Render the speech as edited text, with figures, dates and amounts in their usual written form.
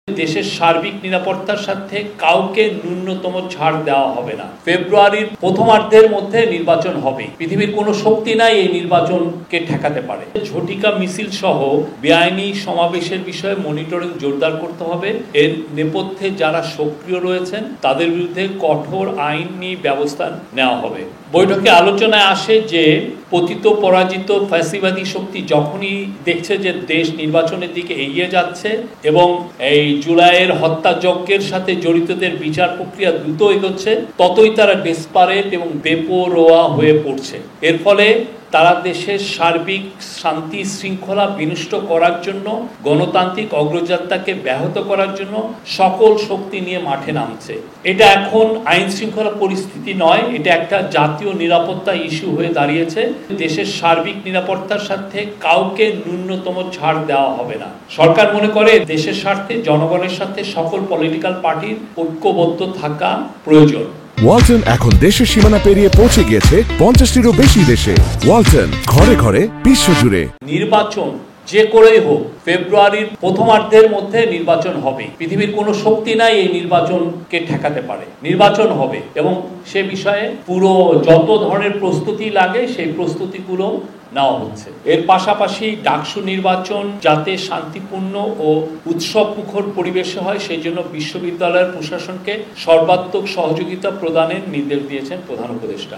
দেশের সার্বিক নিরাপত্তার সাথে কাউকে ন্যূনতম ছাড় দেওয়া হবে না। ফেব্রুয়ারির প্রথমার্ধের মধ্যে নির্বাচন হবে। পৃথিবীর কোনো শক্তি নাই এই নির্বাচনকে ঠেকাতে পারে। ঝটিকা মিছিল সহ বেআইনি সমাবেশের বিষয়ে মনিটরিং জোরদার করতে হবে। এর নেপথ্যে যারা সক্রিয় রয়েছেন তাদের বিরুদ্ধে কঠোর আইনি ব্যবস্থা নেওয়া হবে। বৈঠকে আলোচনায় আসে যে পতিত পরাজিত ফ্যাসিবাদী শক্তি যখনই দেখছে যে দেশ নির্বাচনের দিকে এগিয়ে যাচ্ছে এবং এই জুলাইয়ের হত্যাযজ্ঞের সাথে জড়িতদের বিচার প্রক্রিয়া দ্রুত এগোচ্ছে, ততই তারা ডেসপারেট এবং বেপরোয়া হয়ে পড়ছে। এর ফলে তারা দেশের সার্বিক শান্তি শৃঙ্খলা বিনষ্ট করার জন্য, গণতান্ত্রিক অগ্রযাত্রাকে ব্যাহত করার জন্য সকল শক্তি নিয়ে মাঠে নামছে। এটা এখন আইন শৃঙ্খলা পরিস্থিতি নয়, এটা একটা জাতীয় নিরাপত্তা ইস্যু হয়ে দাঁড়িয়েছে। দেশের সার্বিক নিরাপত্তার সাথে কাউকে ন্যূনতম ছাড় দেওয়া হবে না। সরকার মনে করে দেশের স্বার্থে জনগণের সাথে সকল পলিটিক্যাল পার্টির ঐক্যবদ্ধ থাকা প্রয়োজন। ওয়ালটন এখন দেশের সীমানা পেরিয়ে পৌঁছে গিয়েছে 50টিরও বেশি দেশে। ওয়ালটন, ঘরে ঘরে বিশ্বজুড়ে। নির্বাচন যে করেই হোক ফেব্রুয়ারির প্রথমার্ধের মধ্যে নির্বাচন হবে। পৃথিবীর কোনো শক্তি নাই এই নির্বাচনকে ঠেকাতে পারে। নির্বাচন হবে এবং সে বিষয়ে পুরো যত ধরনের প্রস্তুতি লাগে সেই প্রস্তুতিগুলো নেওয়া হচ্ছে। এর পাশাপাশি ডাকসু নির্বাচন যাতে শান্তিপূর্ণ ও উৎসব মুখর পরিবেশে হয় সেই জন্য বিশ্ববিদ্যালয়ের প্রশাসনকে সর্বাত্মক সহযোগিতা প্রদানের নির্দেশ দিয়েছেন প্রধান উপদেষ্টা।